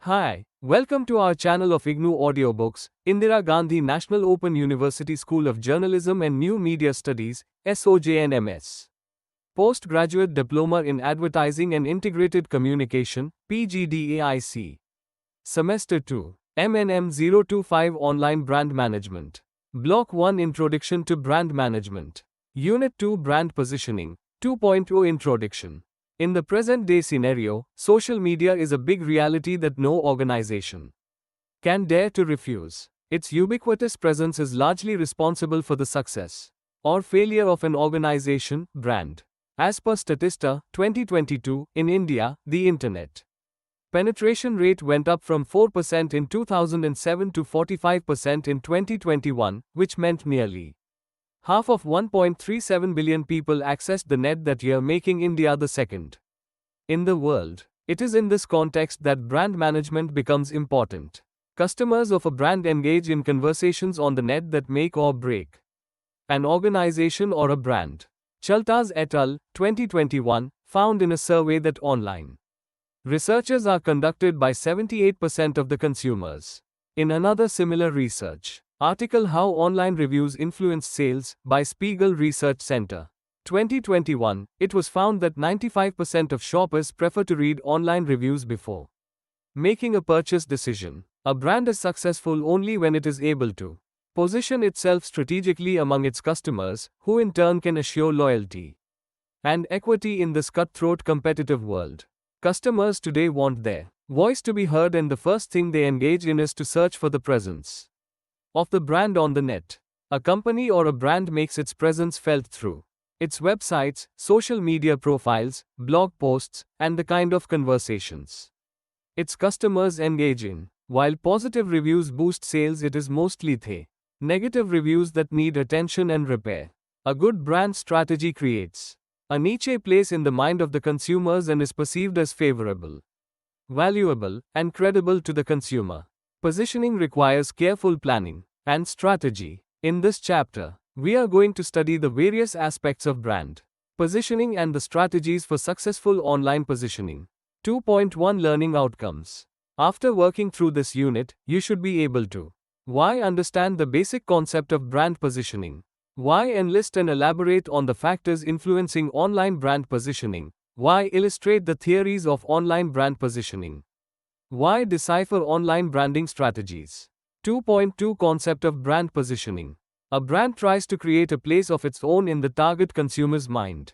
Hi, welcome to our channel of IGNOU Audiobooks, Indira Gandhi National Open University School of Journalism and New Media Studies, SOJNMS. Postgraduate Diploma in Advertising and Integrated Communication, PGDAIC. Semester 2, MNM25 Online Brand Management. Block-1 Introduction to Brand Management. Unit-2 Brand Positioning, 2.0 Introduction. In the present-day scenario, social media is a big reality that no organization can dare to refuse. Its ubiquitous presence is largely responsible for the success or failure of an organization, brand. As per Statista, 2022, in India, the Internet penetration rate went up from 4% in 2007 to 45% in 2021, which meant nearly half of 1.37 billion people accessed the net that year, making India the second in the world. It is in this context that brand management becomes important. Customers of a brand engage in conversations on the net that make or break an organization or a brand. Chaltas et al., 2021, found in a survey that online researches are conducted by 78% of the consumers. In another similar research article, How Online Reviews Influence Sales, by Spiegel Research Center, 2021, it was found that 95% of shoppers prefer to read online reviews before making a purchase decision. A brand is successful only when it is able to position itself strategically among its customers, who in turn can assure loyalty and equity in this cutthroat competitive world. Customers today want their voice to be heard, and the first thing they engage in is to search for the presence of the brand on the net. A company or a brand makes its presence felt through its websites, social media profiles, blog posts, and the kind of conversations its customers engage in. While positive reviews boost sales, it is mostly the negative reviews that need attention and repair. A good brand strategy creates a niche place in the mind of the consumers and is perceived as favorable, valuable, and credible to the consumer. Positioning requires careful planning and strategy. In this chapter, we are going to study the various aspects of brand positioning and the strategies for successful online positioning. 2.1 Learning Outcomes. After working through this unit, you should be able to why understand the basic concept of brand positioning, why enlist and elaborate on the factors influencing online brand positioning, why illustrate the theories of online brand positioning, why decipher online branding strategies. 2.2 Concept of brand positioning. A brand tries to create a place of its own in the target consumer's mind.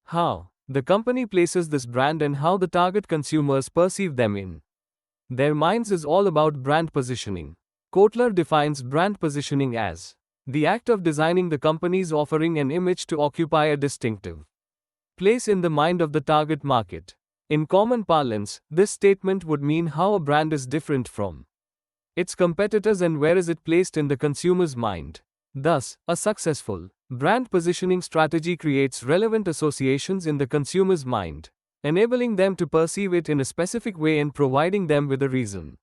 How the company places this brand and how the target consumers perceive them in their minds is all about brand positioning. Kotler defines brand positioning as the act of designing the company's offering and image to occupy a distinctive place in the mind of the target market. In common parlance, this statement would mean how a brand is different from its competitors and where is it placed in the consumer's mind. Thus, a successful brand positioning strategy creates relevant associations in the consumer's mind, enabling them to perceive it in a specific way and providing them with a reason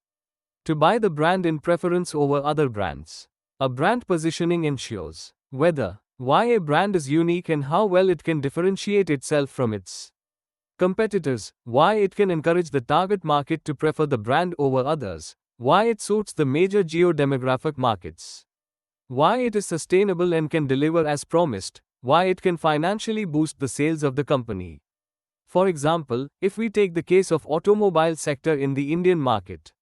to buy the brand in preference over other brands. A brand positioning ensures whether, why a brand is unique and how well it can differentiate itself from its competitors, why it can encourage the target market to prefer the brand over others, why it suits the major geo-demographic markets, why it is sustainable and can deliver as promised, why it can financially boost the sales of the company. For example, if we take the case of automobile sector in the Indian market,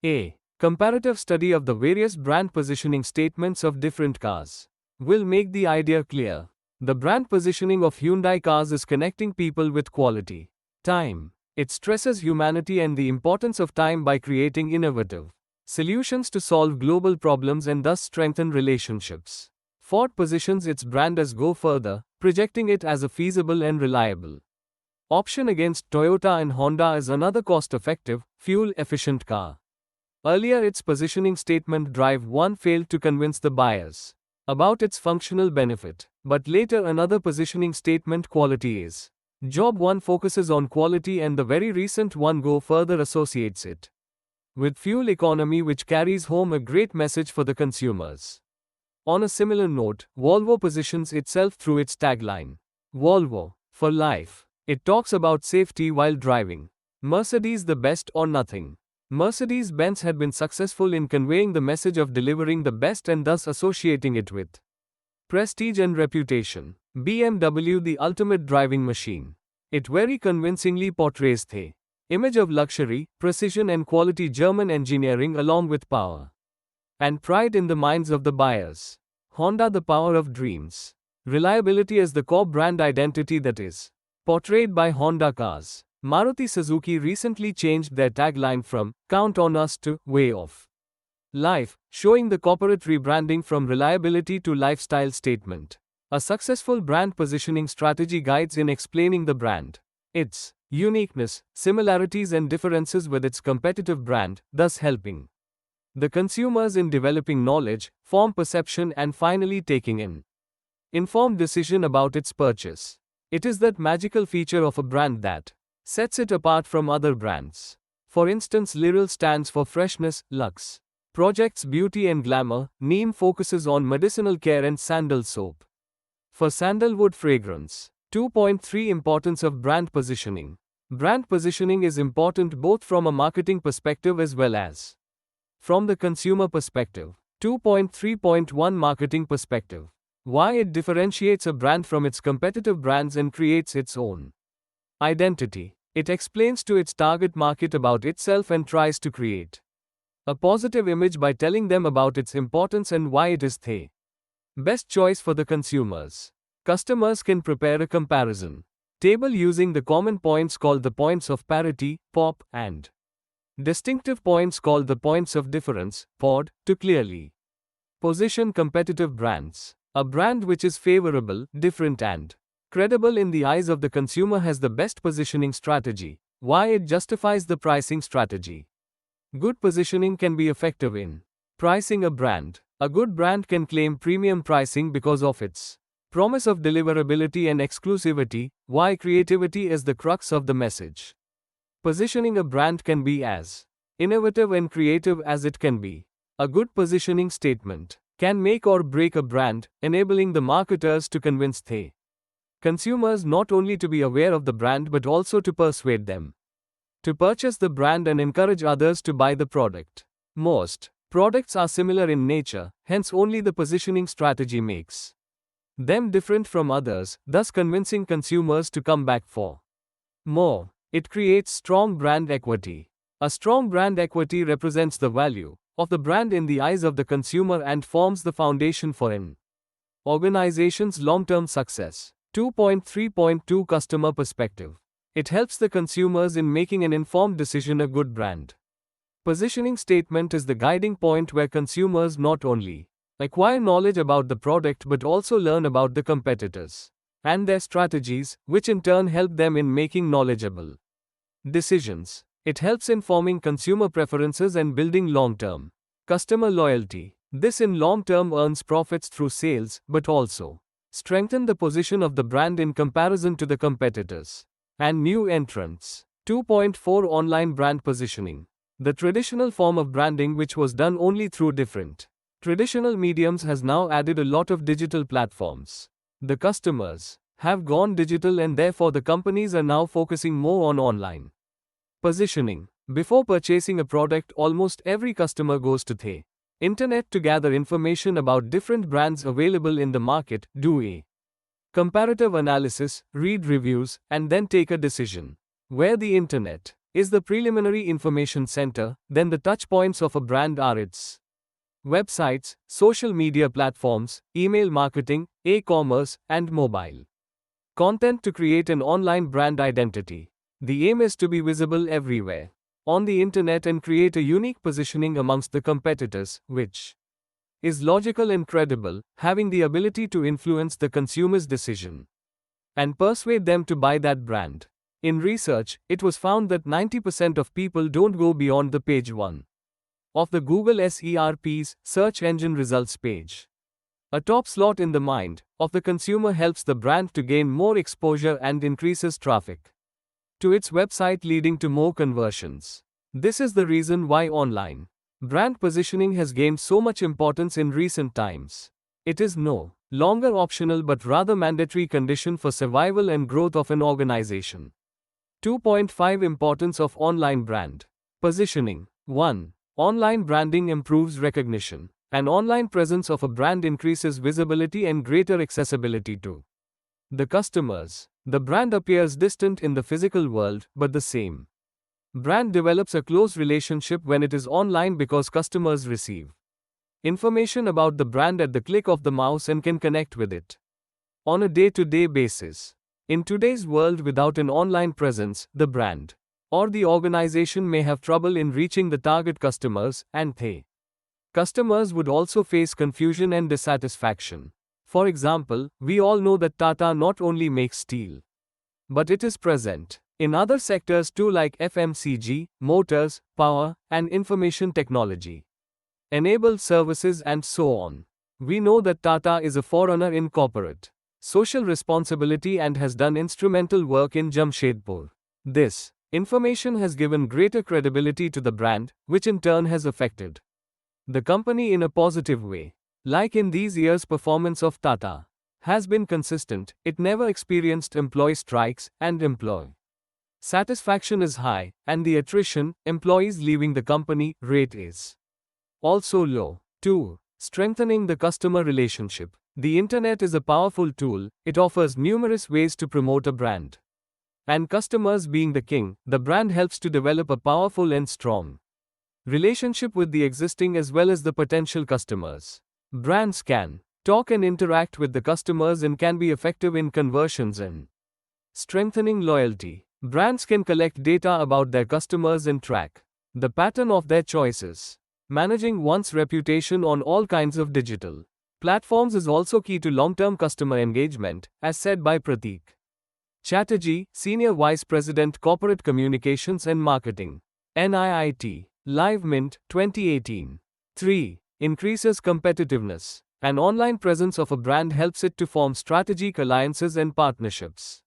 a comparative study of the various brand positioning statements of different cars will make the idea clear. The brand positioning of Hyundai cars is connecting people with quality time. It stresses humanity and the importance of time by creating innovative solutions to solve global problems and thus strengthen relationships. Ford positions its brand as go further, projecting it as a feasible and reliable option against Toyota and Honda as another cost-effective, fuel-efficient car. Earlier, its positioning statement Drive 1 failed to convince the buyers about its functional benefit, but later another positioning statement Quality is Job 1 focuses on quality, and the very recent one Go Further associates it with fuel economy, which carries home a great message for the consumers. On a similar note, Volvo positions itself through its tagline, Volvo, for life. It talks about safety while driving. Mercedes, the best or nothing. Mercedes-Benz had been successful in conveying the message of delivering the best and thus associating it with prestige and reputation. BMW, the ultimate driving machine. It very convincingly portrays the image of luxury, precision and quality German engineering along with power and pride in the minds of the buyers. Honda, the power of dreams. Reliability as the core brand identity that is portrayed by Honda cars. Maruti Suzuki recently changed their tagline from "Count on us" to "Way of Life," showing the corporate rebranding from reliability to lifestyle statement. A successful brand positioning strategy guides in explaining the brand, its uniqueness, similarities and differences with its competitive brand, thus helping the consumers in developing knowledge, form perception and finally taking an informed decision about its purchase. It is that magical feature of a brand that sets it apart from other brands. For instance, Liril stands for freshness, luxe, projects beauty and glamour. Neem focuses on medicinal care and sandal soap for sandalwood fragrance. 2.3 Importance of brand positioning. Brand positioning is important both from a marketing perspective as well as from the consumer perspective. 2.3.1 Marketing perspective. Why it differentiates a brand from its competitive brands and creates its own identity. It explains to its target market about itself and tries to create a positive image by telling them about its importance and why it is the best choice for the consumers. Customers can prepare a comparison table using the common points called the points of parity, POP, and distinctive points called the points of difference, POD, to clearly position competitive brands. A brand which is favorable, different and credible in the eyes of the consumer has the best positioning strategy. Why it justifies the pricing strategy. Good positioning can be effective in pricing a brand. A good brand can claim premium pricing because of its promise of deliverability and exclusivity. Why creativity is the crux of the message. Positioning a brand can be as innovative and creative as it can be. A good positioning statement can make or break a brand, enabling the marketers to convince the consumers not only to be aware of the brand but also to persuade them to purchase the brand and encourage others to buy the product. Most products are similar in nature, hence only the positioning strategy makes them different from others, thus convincing consumers to come back for more. It creates strong brand equity. A strong brand equity represents the value of the brand in the eyes of the consumer and forms the foundation for an organization's long-term success. 2.3.2 Customer perspective. It helps the consumers in making an informed decision. A good brand positioning statement is the guiding point where consumers not only acquire knowledge about the product but also learn about the competitors and their strategies, which in turn help them in making knowledgeable decisions. It helps in forming consumer preferences and building long-term customer loyalty. This in long term earns profits through sales, but also strengthen the position of the brand in comparison to the competitors and new entrants. 2.4 Online brand positioning. The traditional form of branding, which was done only through different traditional mediums, has now added a lot of digital platforms. The customers have gone digital and therefore the companies are now focusing more on online positioning. Before purchasing a product, almost every customer goes to the internet to gather information about different brands available in the market, do a comparative analysis, read reviews, and then take a decision. Where the internet is the preliminary information center, then the touch points of a brand are its websites, social media platforms, email marketing, e-commerce, and mobile content to create an online brand identity. The aim is to be visible everywhere on the internet and create a unique positioning amongst the competitors, which is logical and credible, having the ability to influence the consumer's decision and persuade them to buy that brand. In research, it was found that 90% of people don't go beyond the page 1 of the Google SERP's search engine results page. A top slot in the mind of the consumer helps the brand to gain more exposure and increases traffic to its website, leading to more conversions. This is the reason why online brand positioning has gained so much importance in recent times. It is no longer optional but rather mandatory condition for survival and growth of an organization. 2.5 Importance of online brand positioning. 1. Online branding improves recognition. An online presence of a brand increases visibility and greater accessibility to the customers. The brand appears distant in the physical world, but the same brand develops a close relationship when it is online because customers receive information about the brand at the click of the mouse and can connect with it on a day-to-day basis. In today's world without an online presence, the brand or the organization may have trouble in reaching the target customers, and they customers would also face confusion and dissatisfaction. For example, we all know that Tata not only makes steel, but it is present in other sectors too, like FMCG, motors, power, and information technology, enabled services, and so on. We know that Tata is a forerunner in corporate social responsibility and has done instrumental work in Jamshedpur. This information has given greater credibility to the brand, which in turn has affected the company in a positive way. Like in these years, performance of Tata has been consistent. It never experienced employee strikes, and employee satisfaction is high, and the attrition, employees leaving the company, rate is also low. 2. Strengthening the customer relationship. The internet is a powerful tool. It offers numerous ways to promote a brand. And customers being the king, the brand helps to develop a powerful and strong relationship with the existing as well as the potential customers. Brands can talk and interact with the customers and can be effective in conversions and strengthening loyalty. Brands can collect data about their customers and track the pattern of their choices. Managing one's reputation on all kinds of digital platforms is also key to long-term customer engagement, as said by Prateek Chatterjee, Senior Vice President Corporate Communications and Marketing, NIIT, Live Mint, 2018. 3. Increases competitiveness. An online presence of a brand helps it to form strategic alliances and partnerships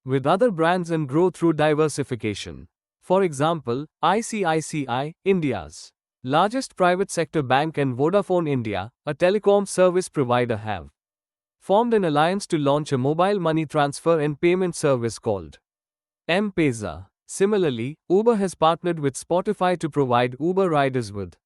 with other brands and grow through diversification. For example, ICICI, India's largest private sector bank, and Vodafone India, a telecom service provider, have formed an alliance to launch a mobile money transfer and payment service called M-Pesa. Similarly, Uber has partnered with Spotify to provide Uber riders with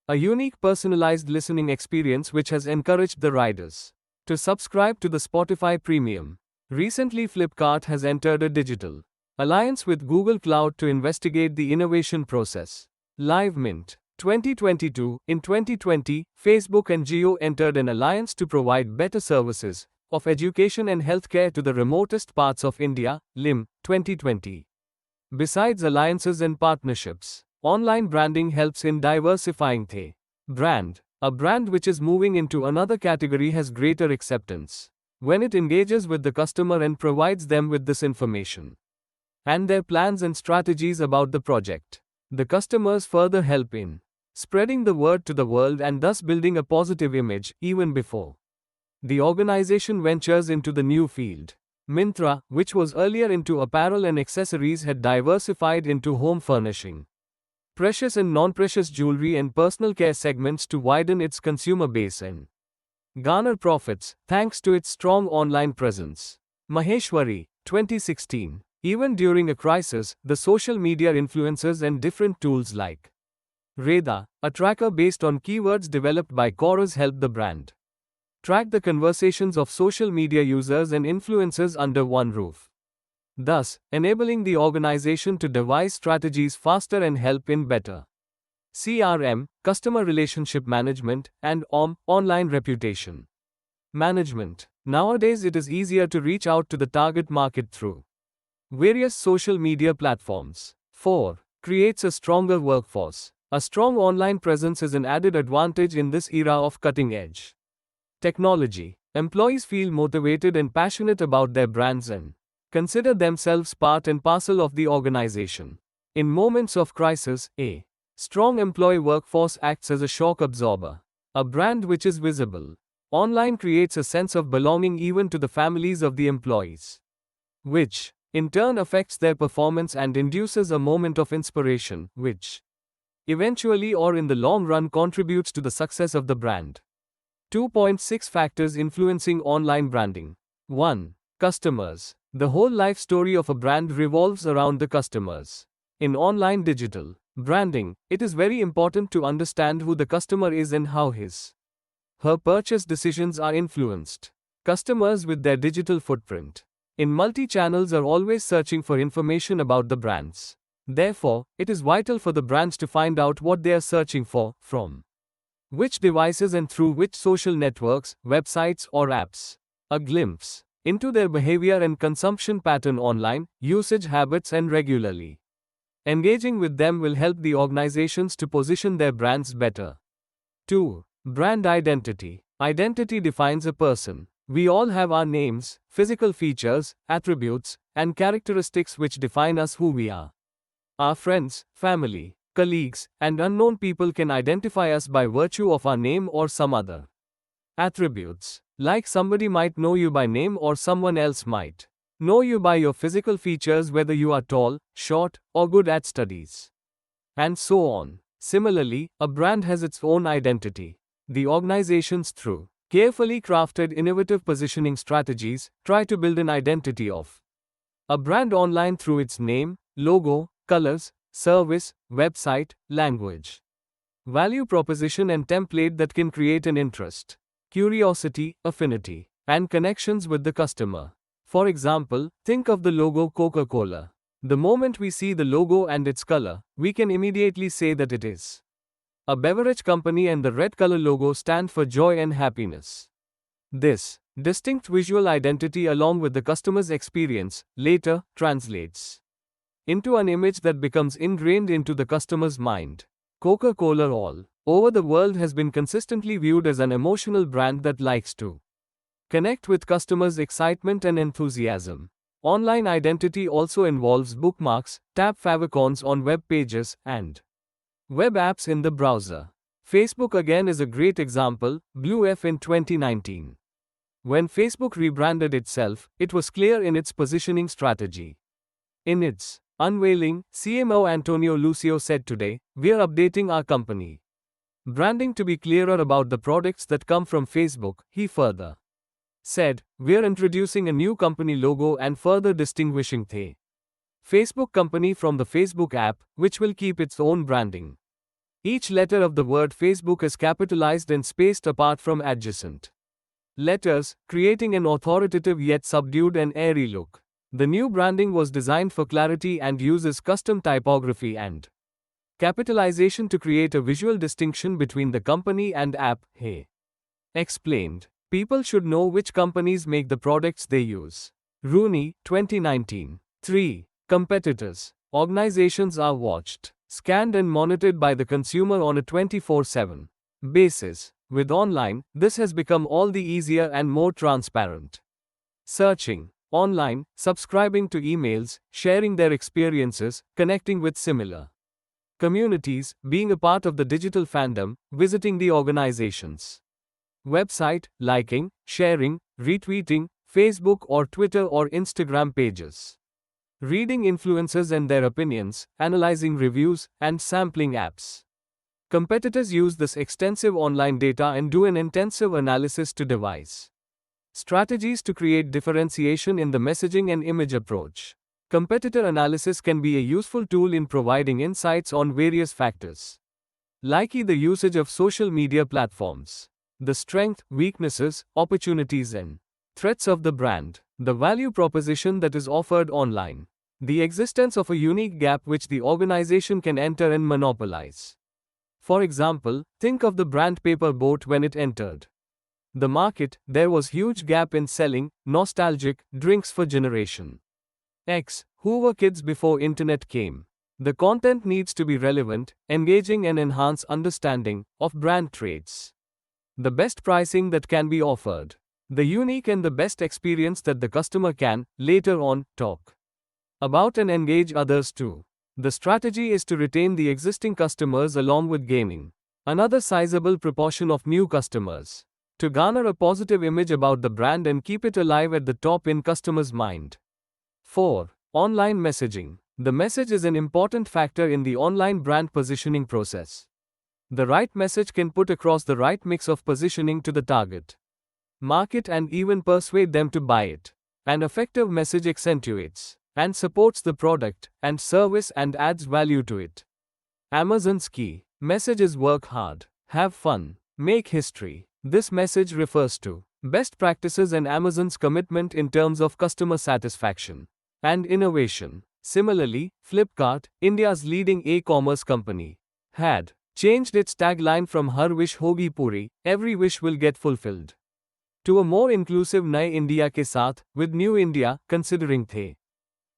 a unique personalized listening experience which has encouraged the riders to subscribe to the Spotify Premium. Recently, Flipkart has entered a digital alliance with Google Cloud to investigate the innovation process. Live Mint, 2022. In 2020, Facebook and Jio entered an alliance to provide better services of education and healthcare to the remotest parts of India. LIM, 2020. Besides alliances and partnerships, online branding helps in diversifying the brand. A brand which is moving into another category has greater acceptance when it engages with the customer and provides them with this information and their plans and strategies about the project. The customers further help in spreading the word to the world and thus building a positive image even before the organization ventures into the new field. Myntra, which was earlier into apparel and accessories, had diversified into home furnishing, precious and non-precious jewelry, and personal care segments to widen its consumer base and garner profits, thanks to its strong online presence. Maheshwari, 2016. Even during a crisis, the social media influencers and different tools like Reda, a tracker based on keywords developed by Chorus, helped the brand track the conversations of social media users and influencers under one roof, thus enabling the organization to devise strategies faster and help in better CRM, customer relationship management, and online reputation management. Nowadays, it is easier to reach out to the target market through various social media platforms. 4. Creates a stronger workforce. A strong online presence is an added advantage in this era of cutting-edge technology. Employees feel motivated and passionate about their brands and consider themselves part and parcel of the organization. In moments of crisis, a strong employee workforce acts as a shock absorber. A brand which is visible online creates a sense of belonging even to the families of the employees, which in turn affects their performance and induces a moment of inspiration, which eventually or in the long run contributes to the success of the brand. 2.6 Factors influencing online branding. 1. Customers. The whole life story of a brand revolves around the customers. In online digital Branding. It is very important to understand who the customer is and how her purchase decisions are influenced. Customers with their digital footprint in multi-channels are always searching for information about the brands. Therefore, it is vital for the brands to find out what they are searching for, from which devices and through which social networks, websites, or apps. A glimpse into their behavior and consumption pattern online, usage habits, and regularly engaging with them will help the organizations to position their brands better. 2. Brand identity. Identity defines a person. We all have our names, physical features, attributes, and characteristics which define us who we are. Our friends, family, colleagues, and unknown people can identify us by virtue of our name or some other attributes. Like somebody might know you by name or someone else might know you by your physical features, whether you are tall, short, or good at studies, and so on. Similarly, a brand has its own identity. The organizations, through carefully crafted innovative positioning strategies, try to build an identity of a brand online through its name, logo, colors, service, website, language, value proposition, and template that can create an interest, curiosity, affinity, and connections with the customer. For example, think of the logo Coca-Cola. The moment we see the logo and its color, we can immediately say that it is a beverage company, and the red color logo stands for joy and happiness. This distinct visual identity, along with the customer's experience, later translates into an image that becomes ingrained into the customer's mind. Coca-Cola all over the world has been consistently viewed as an emotional brand that likes to connect with customers' excitement and enthusiasm. Online identity also involves bookmarks, tab favicons on web pages, and web apps in the browser. Facebook again is a great example. Blue F in 2019. When Facebook rebranded itself, it was clear in its positioning strategy. In its unveiling, CMO Antonio Lucio said, "Today, we are updating our company branding to be clearer about the products that come from Facebook." He further said, "We are introducing a new company logo and further distinguishing the Facebook company from the Facebook app, which will keep its own branding. Each letter of the word Facebook is capitalized and spaced apart from adjacent letters, creating an authoritative yet subdued and airy look. The new branding was designed for clarity and uses custom typography and capitalization to create a visual distinction between the company and app," he explained. People should know which companies make the products they use. Rooney, 2019. 3. Competitors. Organizations are watched, scanned, and monitored by the consumer on a 24/7 basis. With online, this has become all the easier and more transparent. Searching online, subscribing to emails, sharing their experiences, connecting with similar communities, being a part of the digital fandom, visiting the organization's website, liking, sharing, retweeting Facebook or Twitter or Instagram pages, reading influencers and their opinions, analyzing reviews, and sampling apps. Competitors use this extensive online data and do an intensive analysis to devise strategies to create differentiation in the messaging and image approach. Competitor analysis can be a useful tool in providing insights on various factors, like the usage of social media platforms, the strength, weaknesses, opportunities, and threats of the brand, the value proposition that is offered online, the existence of a unique gap which the organization can enter and monopolize. For example, think of the brand paper boat when it entered the market. There was huge gap in selling nostalgic drinks for Generation X, who were kids before internet came. The content needs to be relevant, engaging, and enhance understanding of brand traits, the best pricing that can be offered, the unique and the best experience that the customer can, later on, talk about and engage others too. The strategy is to retain the existing customers along with gaining another sizable proportion of new customers, to garner a positive image about the brand and keep it alive at the top in customers' mind. 4. Online messaging. The message is an important factor in the online brand positioning process. The right message can put across the right mix of positioning to the target market and even persuade them to buy it. An effective message accentuates and supports the product and service and adds value to it. Amazon's key message is work hard, have fun, make history. This message refers to best practices and Amazon's commitment in terms of customer satisfaction and innovation. Similarly, Flipkart, India's leading e-commerce company, had changed its tagline from Har wish hogi puri, every wish will get fulfilled, to a more inclusive Naye India ke saath, with New India, considering the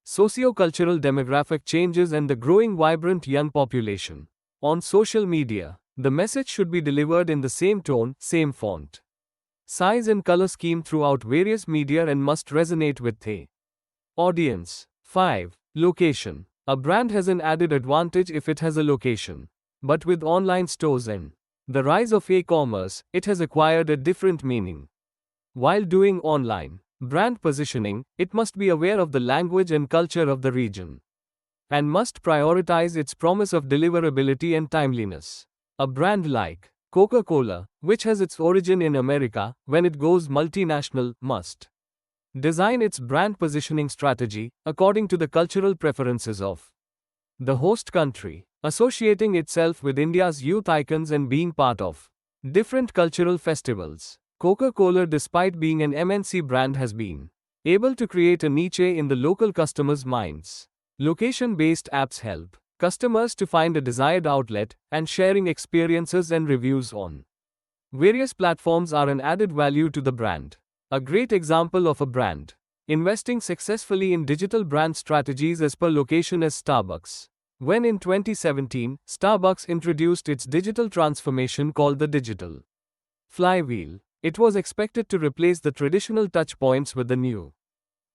socio-cultural demographic changes and the growing vibrant young population. On social media, the message should be delivered in the same tone, same font, size and color scheme throughout various media and must resonate with the audience. 5. Location. A brand has an added advantage if it has a location. But with online stores and the rise of e-commerce, it has acquired a different meaning. While doing online brand positioning, it must be aware of the language and culture of the region and must prioritize its promise of deliverability and timeliness. A brand like Coca-Cola, which has its origin in America, when it goes multinational, must design its brand positioning strategy according to the cultural preferences of the host country, associating itself with India's youth icons and being part of different cultural festivals. Coca-Cola, despite being an MNC brand, has been able to create a niche in the local customers' minds. Location-based apps help customers to find a desired outlet, and sharing experiences and reviews on various platforms are an added value to the brand. A great example of a brand investing successfully in digital brand strategies as per location is Starbucks. When in 2017, Starbucks introduced its digital transformation called the Digital Flywheel, it was expected to replace the traditional touchpoints with the new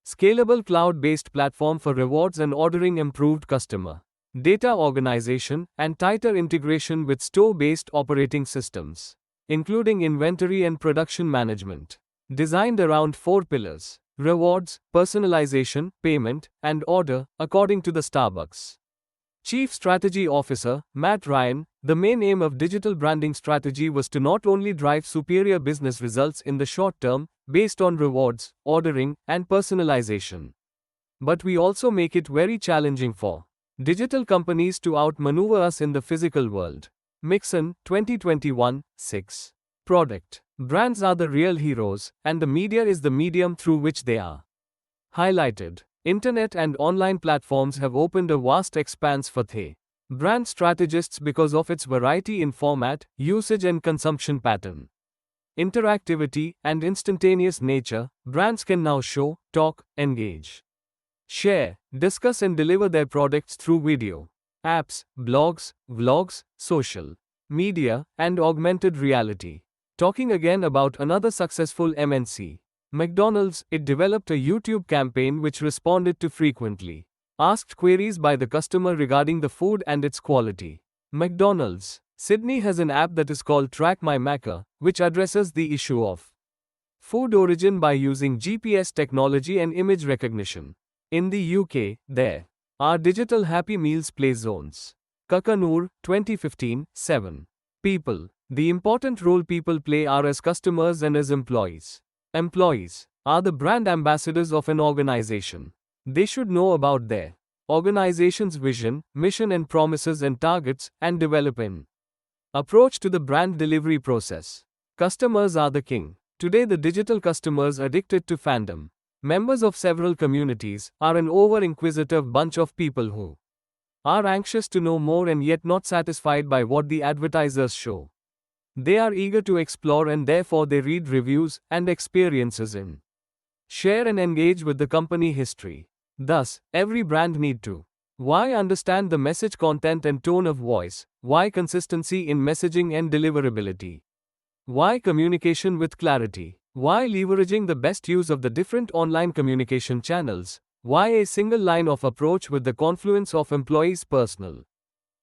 scalable cloud-based platform for rewards and ordering, improved customer data organization, and tighter integration with store-based operating systems, including inventory and production management. Designed around 4 pillars: rewards, personalization, payment, and order, according to the Starbucks Chief Strategy Officer, Matt Ryan, the main aim of digital branding strategy was to not only drive superior business results in the short term, based on rewards, ordering, and personalization, but we also make it very challenging for digital companies to outmaneuver us in the physical world. Mixon, 2021, 6. Product. Brands are the real heroes, and the media is the medium through which they are highlighted. Internet and online platforms have opened a vast expanse for the brand strategists because of its variety in format, usage, and consumption pattern. Interactivity and instantaneous nature, brands can now show, talk, engage, share, discuss, and deliver their products through video, apps, blogs, vlogs, social media, and augmented reality. Talking again about another successful MNC, McDonald's, it developed a YouTube campaign which responded to frequently asked queries by the customer regarding the food and its quality. McDonald's Sydney has an app that is called Track My Macca, which addresses the issue of food origin by using GPS technology and image recognition. In the UK, there are digital Happy Meals play zones. Kakanoor, 2015, 7. People. The important role people play are as customers and as employees. Employees are the brand ambassadors of an organization. They should know about their organization's vision, mission, and promises and targets, and develop an approach to the brand delivery process. Customers are the king. Today, the digital customers addicted to fandom, members of several communities, are an over-inquisitive bunch of people who are anxious to know more and yet not satisfied by what the advertisers show. They are eager to explore, and therefore they read reviews and experiences in share and engage with the company history. Thus, every brand need to why understand the message content and tone of voice, why consistency in messaging and deliverability, why communication with clarity, why leveraging the best use of the different online communication channels, why a single line of approach with the confluence of employees' personal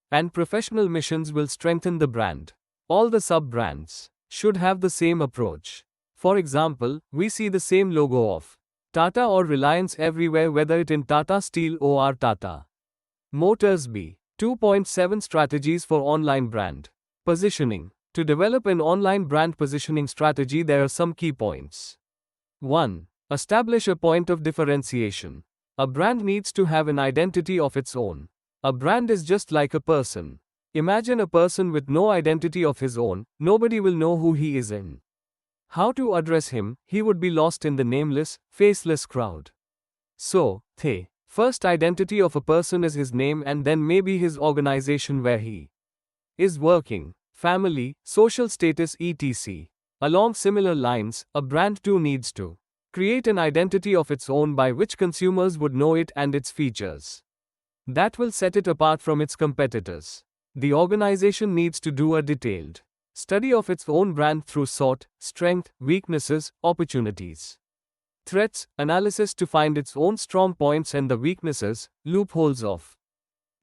and professional missions will strengthen the brand. All the sub-brands should have the same approach. For example, we see the same logo of Tata or Reliance everywhere, whether it in Tata Steel or Tata Motors. B. 2.7 Strategies for online brand positioning. To develop an online brand positioning strategy, there are some key points. 1. Establish a point of differentiation. A brand needs to have an identity of its own. A brand is just like a person. Imagine a person with no identity of his own, nobody will know who he is in. How to address him? He would be lost in the nameless, faceless crowd. So, the first identity of a person is his name and then maybe his organization where he is working, family, social status etc. Along similar lines, a brand too needs to create an identity of its own by which consumers would know it and its features. That will set it apart from its competitors. The organization needs to do a detailed study of its own brand through SWOT, strength, weaknesses, opportunities, threats, analysis to find its own strong points and the weaknesses, loopholes of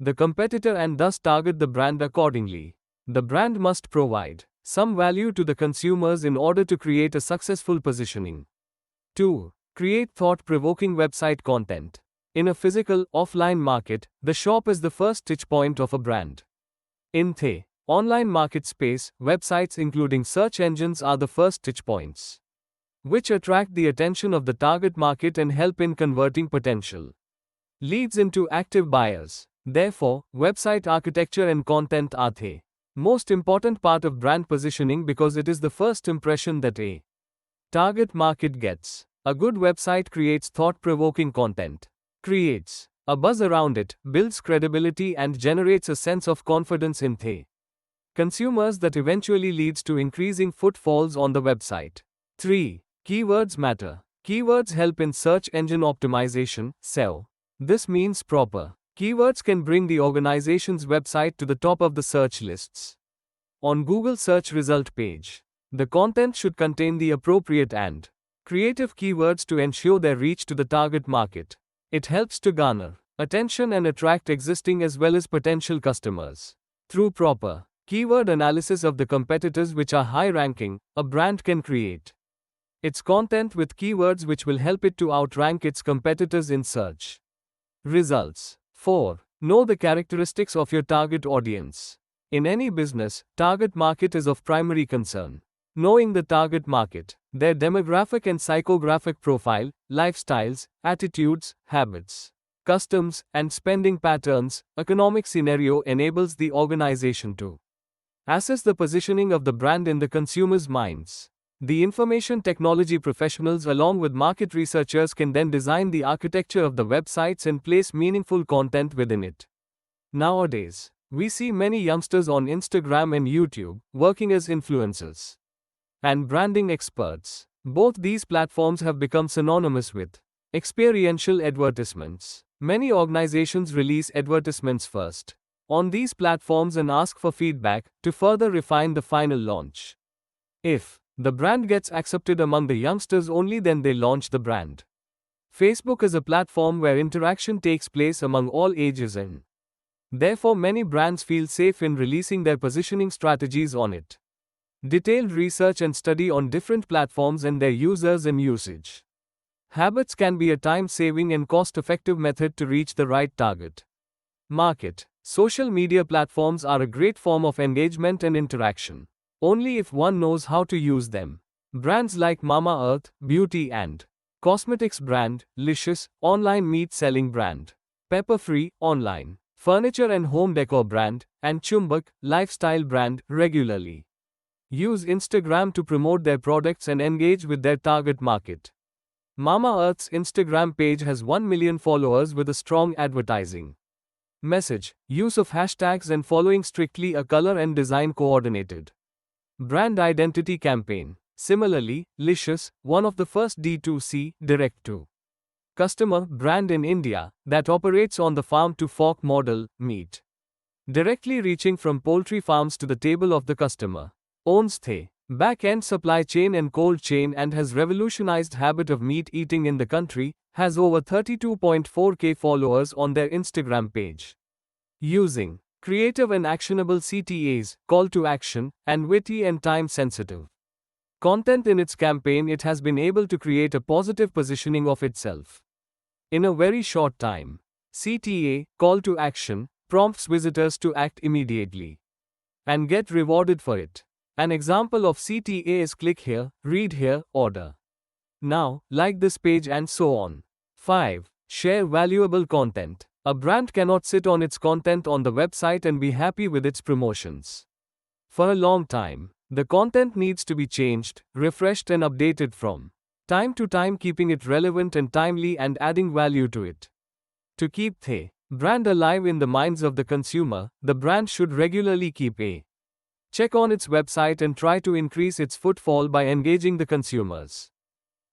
the competitor and thus target the brand accordingly. The brand must provide some value to the consumers in order to create a successful positioning. 2. Create thought-provoking website content. In a physical, offline market, the shop is the first touch point of a brand. In the online market space, websites including search engines are the first touch points, which attract the attention of the target market and help in converting potential leads into active buyers. Therefore, website architecture and content are the most important part of brand positioning because it is the first impression that a target market gets. A good website creates thought-provoking content, creates a buzz around it, builds credibility and generates a sense of confidence in the consumers that eventually leads to increasing footfalls on the website. 3. Keywords matter. Keywords help in search engine optimization, SEO. This means proper keywords can bring the organization's website to the top of the search lists. On Google search result page, the content should contain the appropriate and creative keywords to ensure their reach to the target market. It helps to garner attention and attract existing as well as potential customers. Through proper keyword analysis of the competitors which are high-ranking, a brand can create its content with keywords which will help it to outrank its competitors in search results. 4. Know the characteristics of your target audience. In any business, target market is of primary concern. Knowing the target market, their demographic and psychographic profile, lifestyles, attitudes, habits, customs, and spending patterns, economic scenario enables the organization to assess the positioning of the brand in the consumer's minds. The information technology professionals along with market researchers can then design the architecture of the websites and place meaningful content within it. Nowadays, we see many youngsters on Instagram and YouTube working as influencers and branding experts. Both these platforms have become synonymous with experiential advertisements. Many organizations release advertisements first on these platforms and ask for feedback to further refine the final launch. If the brand gets accepted among the youngsters only, then they launch the brand. Facebook is a platform where interaction takes place among all ages and therefore many brands feel safe in releasing their positioning strategies on it. Detailed research and study on different platforms and their users and usage habits can be a time-saving and cost-effective method to reach the right target market. Social media platforms are a great form of engagement and interaction, only if one knows how to use them. Brands like Mamaearth, beauty and cosmetics brand, Licious, online meat selling brand, Pepper-Free, online furniture and home decor brand, and Chumbak, lifestyle brand, regularly use Instagram to promote their products and engage with their target market. Mamaearth's Instagram page has 1 million followers with a strong advertising message, use of hashtags and following strictly a color and design coordinated brand identity campaign. Similarly, Licious, one of the first D2C, direct-to-customer brand in India that operates on the farm-to-fork model, meat directly reaching from poultry farms to the table of the customer, owns the back-end supply chain and cold chain and has revolutionized habit of meat eating in the country, has over 32.4k followers on their Instagram page. Using creative and actionable CTAs, call to action, and witty and time-sensitive content in its campaign, it has been able to create a positive positioning of itself. In a very short time, CTA, call to action, prompts visitors to act immediately and get rewarded for it. An example of CTA is click here, read here, order now, like this page and so on. 5. Share valuable content. A brand cannot sit on its content on the website and be happy with its promotions. For a long time, the content needs to be changed, refreshed and updated from time to time, keeping it relevant and timely and adding value to it. To keep the brand alive in the minds of the consumer, the brand should regularly keep a check on its website and try to increase its footfall by engaging the consumers.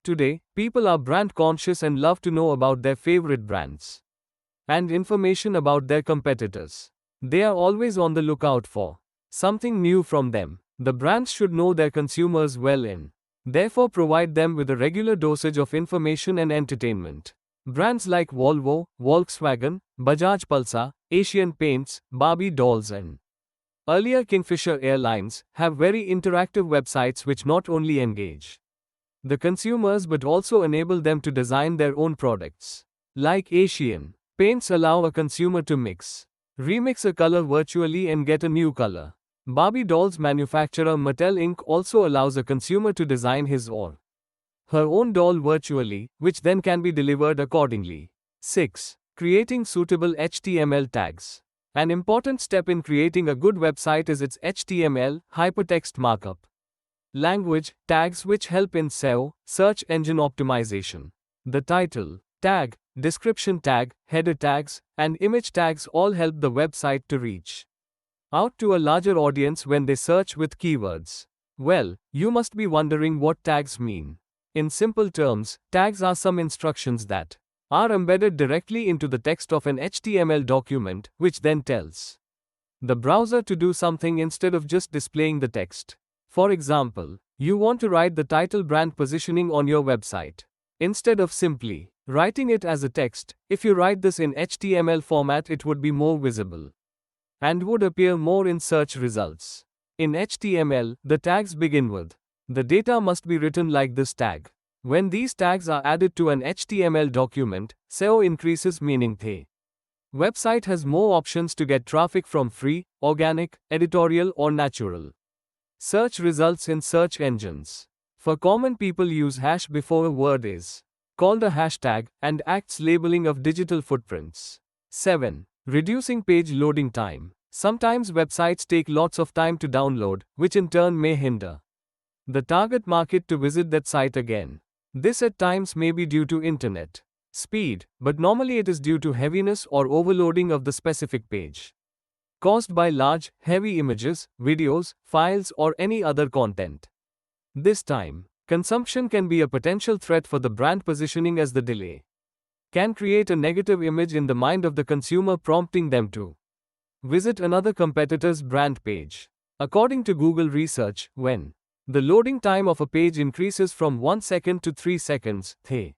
Today, people are brand conscious and love to know about their favorite brands and information about their competitors. They are always on the lookout for something new from them. The brands should know their consumers well and therefore provide them with a regular dosage of information and entertainment. Brands like Volvo, Volkswagen, Bajaj Pulsar, Asian Paints, Barbie dolls and earlier Kingfisher Airlines have very interactive websites which not only engage the consumers but also enable them to design their own products. Like Asian Paints allow a consumer to remix a color virtually and get a new color. Barbie dolls manufacturer Mattel Inc. also allows a consumer to design his or her own doll virtually, which then can be delivered accordingly. 6. Creating suitable HTML tags. An important step in creating a good website is its HTML, hypertext markup language, tags which help in SEO, search engine optimization. The title tag, description tag, header tags, and image tags all help the website to reach out to a larger audience when they search with keywords. Well, you must be wondering what tags mean. In simple terms, tags are some instructions that are embedded directly into the text of an HTML document, which then tells the browser to do something instead of just displaying the text. For example, you want to write the title brand positioning on your website. Instead of simply writing it as a text, if you write this in HTML format, it would be more visible and would appear more in search results. In HTML, the tags begin with the data must be written like this tag. When these tags are added to an HTML document, SEO increases, meaning the website has more options to get traffic from free, organic, editorial or natural search results in search engines. For common people, use hash before a word is called a hashtag and acts labeling of digital footprints. 7. Reducing page loading time. Sometimes websites take lots of time to download, which in turn may hinder the target market to visit that site again. This at times may be due to internet speed, but normally it is due to heaviness or overloading of the specific page, caused by large, heavy images, videos, files, or any other content. This time consumption can be a potential threat for the brand positioning, as the delay can create a negative image in the mind of the consumer, prompting them to visit another competitor's brand page. According to Google research, when the loading time of a page increases from 1 second to 3 seconds, the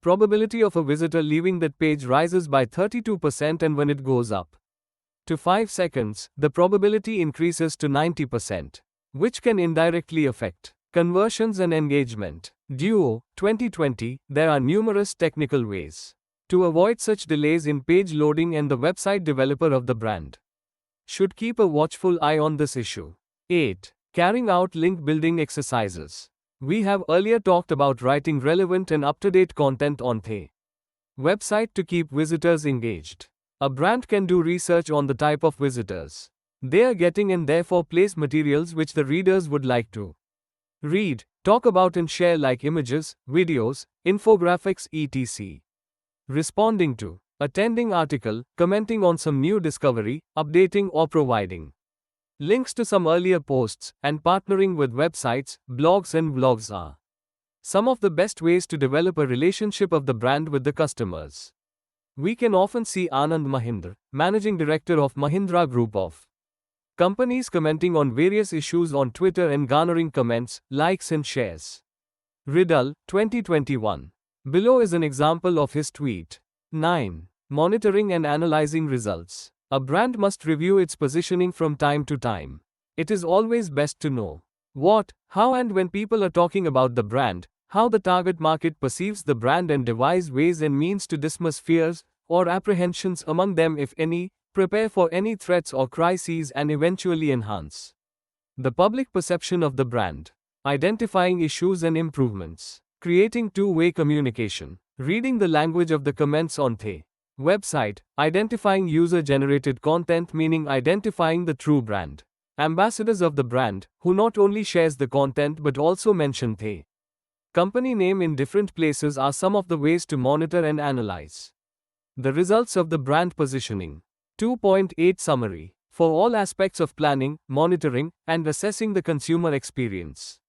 probability of a visitor leaving that page rises by 32%, and when it goes up to 5 seconds, the probability increases to 90%, which can indirectly affect conversions and engagement. Duo, 2020, there are numerous technical ways to avoid such delays in page loading, and the website developer of the brand should keep a watchful eye on this issue. 8. Carrying out link building exercises. We have earlier talked about writing relevant and up-to-date content on the website to keep visitors engaged. A brand can do research on the type of visitors they are getting and therefore place materials which the readers would like to read, talk about and share, like images, videos, infographics, etc. Responding to attending article, commenting on some new discovery, updating or providing links to some earlier posts, and partnering with websites, blogs and vlogs are some of the best ways to develop a relationship of the brand with the customers. We can often see Anand Mahindra, Managing Director of Mahindra Group of companies, commenting on various issues on Twitter and garnering comments, likes and shares. Riddle, 2021. Below is an example of his tweet. 9. Monitoring and analyzing results. A brand must review its positioning from time to time. It is always best to know what, how and when people are talking about the brand, how the target market perceives the brand, and devise ways and means to dismiss fears or apprehensions among them, if any, prepare for any threats or crises, and eventually enhance the public perception of the brand. Identifying issues and improvements. Creating two-way communication. Reading the language of the comments on the Website, identifying user-generated content meaning identifying the true brand. Ambassadors of the brand, who not only shares the content but also mention the company name in different places are some of the ways to monitor and analyze the results of the brand positioning. 2.8 Summary. For all aspects of planning, monitoring, and assessing the consumer experience,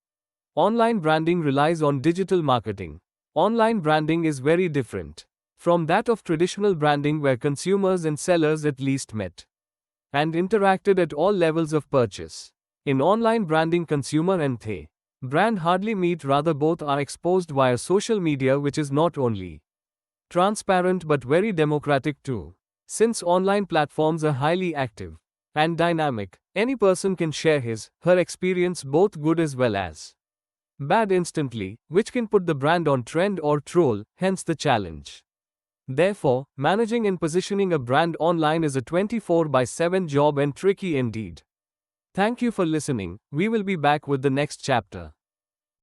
online branding relies on digital marketing. Online branding is very different from that of traditional branding where consumers and sellers at least met and interacted at all levels of purchase. In online branding, consumer and the brand hardly meet, rather both are exposed via social media, which is not only transparent but very democratic too. Since online platforms are highly active and dynamic, any person can share her experience, both good as well as bad, instantly, which can put the brand on trend or troll, hence the challenge. Therefore, managing and positioning a brand online is a 24/7 job and tricky indeed. Thank you for listening. We will be back with the next chapter.